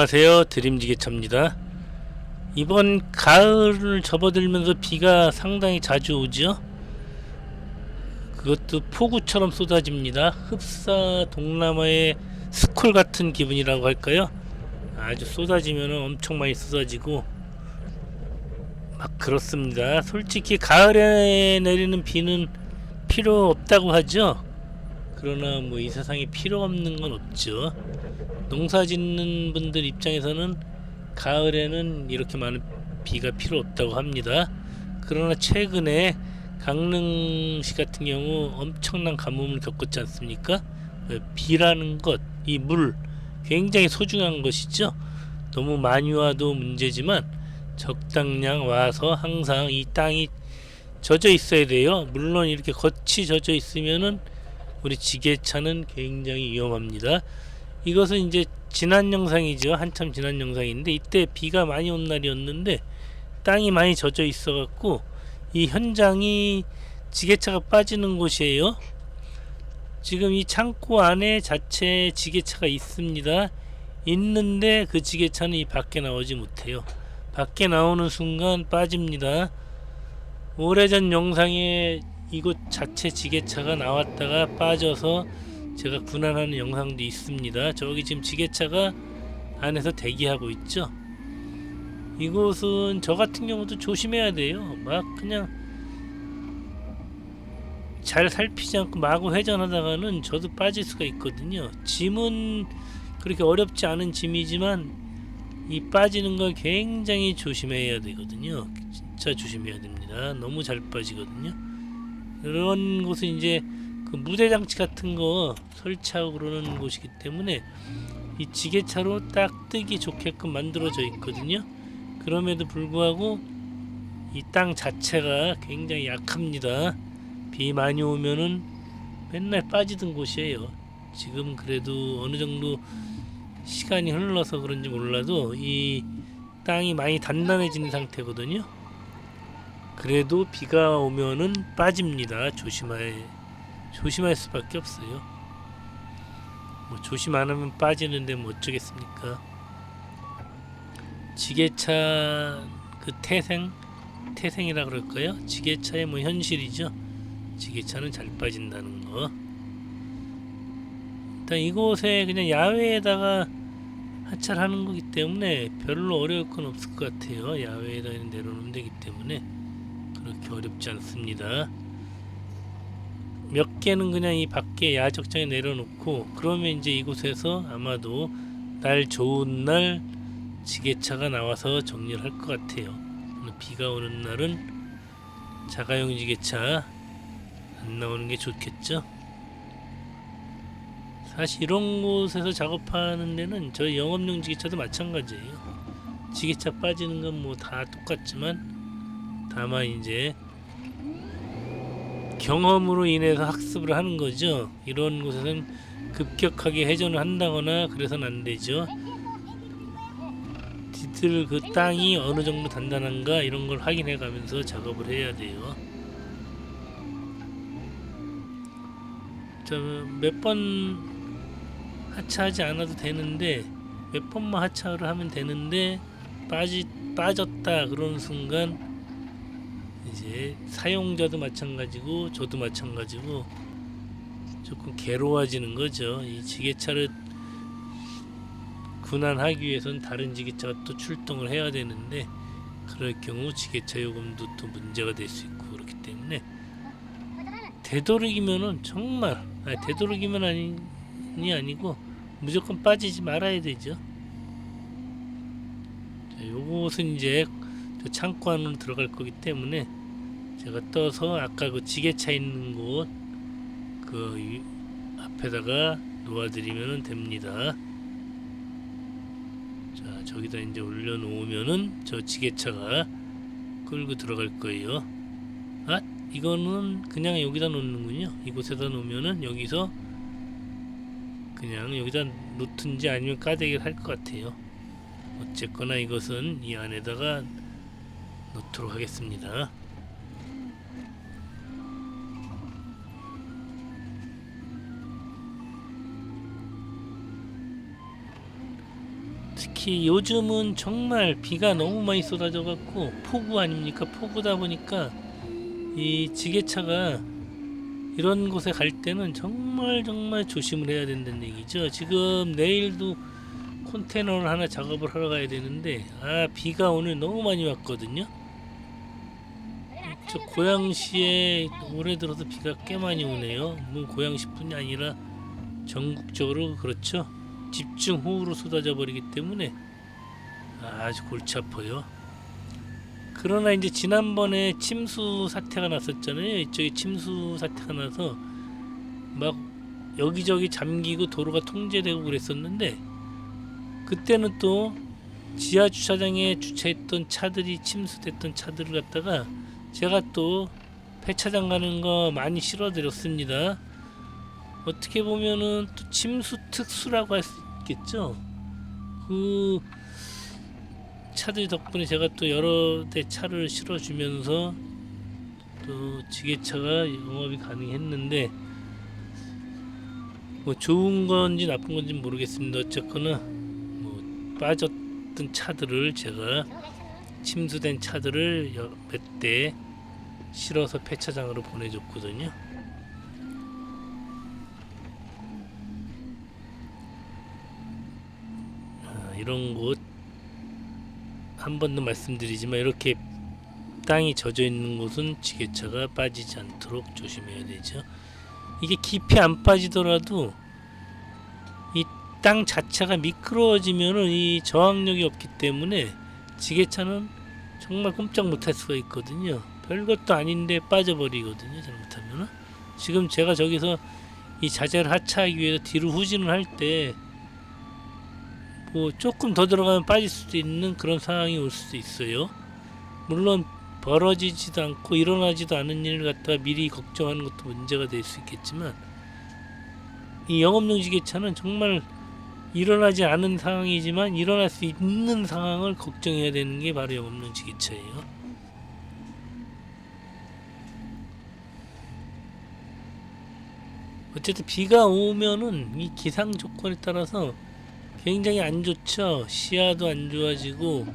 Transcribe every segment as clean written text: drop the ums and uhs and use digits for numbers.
안녕하세요, 드림지게차입니다. 이번 가을을 접어들면서 비가 상당히 자주 오죠. 그것도 폭우처럼 쏟아집니다. 흡사 동남아의 스콜 같은 기분이라고 할까요? 아주 쏟아지면 엄청 많이 쏟아지고 막 그렇습니다. 솔직히 가을에 내리는 비는 필요 없다고 하죠. 그러나 뭐 이 세상에 필요 없는 건 없죠. 농사 짓는 분들 입장에서는 가을에는 이렇게 많은 비가 필요 없다고 합니다. 그러나 최근에 강릉시 같은 경우 엄청난 가뭄을 겪었지 않습니까? 비라는 것, 이 물 굉장히 소중한 것이죠. 너무 많이 와도 문제지만 적당량 와서 항상 이 땅이 젖어 있어야 돼요. 물론 이렇게 겉이 젖어 있으면은 우리 지게차는 굉장히 위험합니다. 이것은 이제 지난 영상이죠. 한참 지난 영상인데 이때 비가 많이 온 날이었는데 땅이 많이 젖어 있어 갖고 이 현장이 지게차가 빠지는 곳이에요. 지금 이 창고 안에 자체 지게차가 있습니다. 있는데 그 지게차는 이 밖에 나오지 못해요. 밖에 나오는 순간 빠집니다. 오래전 영상에 이곳 자체 지게차가 나왔다가 빠져서 제가 군안하는 영상도 있습니다. 저기 지금 지게차가 안에서 대기하고 있죠. 이곳은 저 같은 경우도 조심해야 돼요. 막 그냥 잘 살피지 않고 마구 회전하다가는 저도 빠질 수가 있거든요. 짐은 그렇게 어렵지 않은 짐이지만 이 빠지는 걸 굉장히 조심해야 되거든요. 진짜 조심해야 됩니다. 너무 잘 빠지거든요. 이런 곳은 이제 그 무대 장치 같은 거 설치하고 그러는 곳이기 때문에 이 지게차로 딱 뜨기 좋게끔 만들어져 있거든요. 그럼에도 불구하고 이 땅 자체가 굉장히 약합니다. 비 많이 오면은 맨날 빠지던 곳이에요. 지금 그래도 어느 정도 시간이 흘러서 그런지 몰라도 이 땅이 많이 단단해진 상태거든요. 그래도 비가 오면은 빠집니다. 조심할 수밖에 없어요. 뭐 조심 안 하면 빠지는데 뭐 어쩌겠습니까? 지게차 그 태생이라 그럴까요? 지게차의 뭐 현실이죠. 지게차는 잘 빠진다는 거. 일단 이곳에 그냥 야외에다가 하차하는 거기 때문에 별로 어려울 건 없을 것 같아요. 야외에다 내려놓으면 되기 때문에 그렇게 어렵지 않습니다. 몇 개는 그냥 이 밖에 야적장에 내려놓고 그러면 이제 이곳에서 아마도 날 좋은 날 지게차가 나와서 정리를 할 것 같아요. 비가 오는 날은 자가용 지게차 안 나오는 게 좋겠죠. 사실 이런 곳에서 작업하는 데는 저희 영업용 지게차도 마찬가지예요. 지게차 빠지는 건 뭐 다 똑같지만 다만 이제 경험으로 인해서 학습을 하는 거죠. 이런 곳에서는 급격하게 회전을 한다거나 그래서는 안 되죠. 뒤틀 그 땅이 어느 정도 단단한가 이런 걸 확인해 가면서 작업을 해야 돼요. 몇 번 하차하지 않아도 되는데 몇 번만 하차를 하면 되는데 빠졌다 그러는 순간 이제 사용자도 마찬가지고 저도 마찬가지고 조금 괴로워지는 거죠. 이 지게차를 군안하기 위해서는 다른 지게차가 또 출동을 해야 되는데 그럴 경우 지게차 요금도 또 문제가 될 수 있고 그렇기 때문에 되도록이면은 정말 되도록이면 아니고 무조건 빠지지 말아야 되죠. 자, 요것은 이제 창고 안으로 들어갈 거기 때문에 제가 떠서 아까 그 지게차 있는 곳 그 앞에다가 놓아드리면 됩니다. 자, 저기다 이제 올려놓으면은 저 지게차가 끌고 들어갈 거예요. 이거는 그냥 여기다 놓는군요. 이곳에다 놓으면은 여기서 그냥 여기다 놓든지 아니면 까대기를 할 것 같아요. 어쨌거나 이것은 이 안에다가 놓도록 하겠습니다. 특히 요즘은 정말 비가 너무 많이 쏟아져 갖고 폭우 아닙니까? 폭우다 보니까 이 지게차가 이런 곳에 갈 때는 정말 조심을 해야 된다는 얘기죠. 지금 내일도 컨테이너를 하나 작업을 하러 가야 되는데 비가 오늘 너무 많이 왔거든요. 저 고양시에 올해 들어서 비가 꽤 많이 오네요. 뭐 고양시뿐이 아니라 전국적으로 그렇죠. 집중호우로 쏟아져 버리기 때문에 아주 골치 아파요. 그러나 이제 지난번에 침수 사태가 났었잖아요. 이쪽에 침수 사태가 나서 막 여기저기 잠기고 도로가 통제되고 그랬었는데, 그때는 또 지하 주차장에 주차했던 차들이 침수됐던 차들을 갖다가 제가 또 폐차장 가는 거 많이 실어드렸습니다. 어떻게 보면은 또 침수 특수라고 할 수 있겠죠. 그 차들 덕분에 제가 또 여러 대 차를 실어주면서 또 지게차가 영업이 가능했는데, 뭐 좋은 건지 나쁜 건지 모르겠습니다. 어쨌거나 뭐 빠졌던 차들을 제가 침수된 차들을 몇 대 실어서 폐차장으로 보내줬거든요. 이런 곳 한 번 더 말씀드리지만 이렇게 땅이 젖어 있는 곳은 지게차가 빠지지 않도록 조심해야 되죠. 이게 깊이 안 빠지더라도 이 땅 자체가 미끄러워지면은 이 저항력이 없기 때문에 지게차는 정말 꼼짝 못할 수가 있거든요. 별것도 아닌데 빠져버리거든요, 잘못하면은. 지금 제가 저기서 이 자재를 하차하기 위해서 뒤로 후진을 할 때 뭐 조금 더 들어가면 빠질 수도 있는 그런 상황이 올 수도 있어요. 물론 벌어지지도 않고 일어나지도 않은 일을 갖다가 미리 걱정하는 것도 문제가 될 수 있겠지만, 이 영업용 지게차는 정말 일어나지 않은 상황이지만 일어날 수 있는 상황을 걱정해야 되는 게 바로 영업용 지게차예요. 어쨌든 비가 오면은 이 기상 조건에 따라서 굉장히 안 좋죠. 시야도 안 좋아지고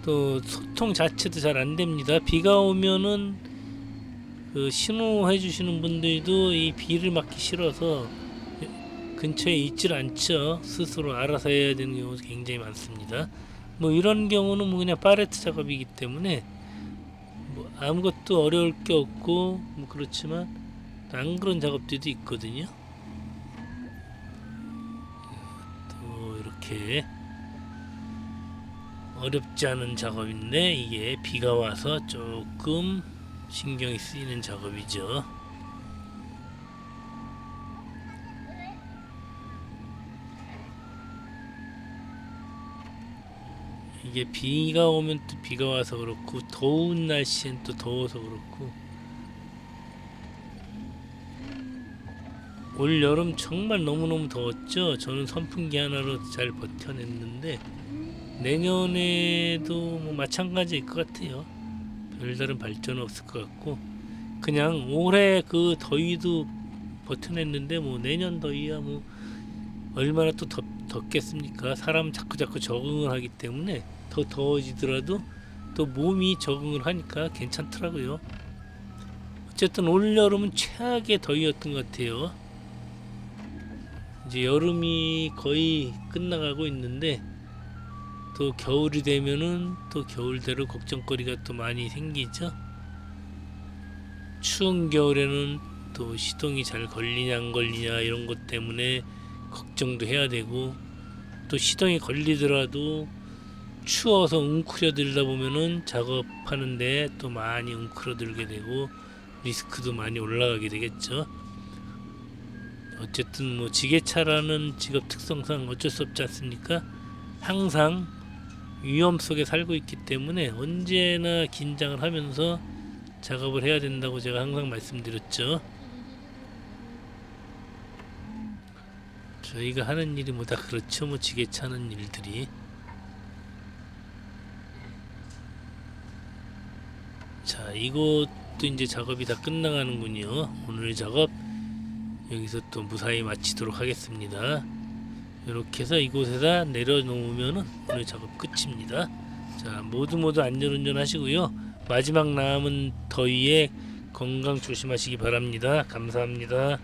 또 소통 자체도 잘 안 됩니다. 비가 오면은 그 신호해 주시는 분들도 이 비를 맞기 싫어서 근처에 있질 않죠. 스스로 알아서 해야 되는 경우도 굉장히 많습니다. 뭐 이런 경우는 뭐 그냥 팔레트 작업이기 때문에 뭐 아무것도 어려울 게 없고 뭐 그렇지만 안 그런 작업들도 있거든요. 또 이렇게 어렵지 않은 작업인데 이게 비가 와서 조금 신경이 쓰이는 작업이죠. 이게 비가 오면 또 비가 와서 그렇고 더운 날씨엔 또 더워서 그렇고, 올 여름 정말 너무너무 더웠죠. 저는 선풍기 하나로 잘 버텨냈는데 내년에도 뭐 마찬가지일 것 같아요. 별다른 발전은 없을 것 같고, 그냥 올해 그 더위도 버텨냈는데 뭐 내년 더위야 뭐 얼마나 또 덥겠습니까? 사람 자꾸 적응을 하기 때문에 더 더워지더라도 또 몸이 적응을 하니까 괜찮더라고요. 어쨌든 올 여름은 최악의 더위였던 것 같아요. 이제 여름이 거의 끝나가고 있는데 또 겨울이 되면은 또 겨울대로 걱정거리가 또 많이 생기죠. 추운 겨울에는 또 시동이 잘 걸리냐 안 걸리냐 이런 것 때문에 걱정도 해야 되고, 또 시동이 걸리더라도 추워서 웅크려들다 보면은 작업하는데 또 많이 웅크려들게 되고 리스크도 많이 올라가게 되겠죠. 어쨌든 뭐 지게차라는 직업 특성상 어쩔 수 없지 않습니까? 항상 위험 속에 살고 있기 때문에 언제나 긴장을 하면서 작업을 해야 된다고 제가 항상 말씀드렸죠. 저희가 하는 일이 뭐 다 그렇죠. 뭐 지게차 하는 일들이. 자, 이것도 이제 작업이 다 끝나가는군요. 오늘 작업 여기서 또 무사히 마치도록 하겠습니다. 이렇게 해서 이곳에다 내려놓으면은 오늘 작업 끝입니다. 자, 모두 안전운전 하시고요. 마지막 남은 더위에 건강 조심하시기 바랍니다. 감사합니다.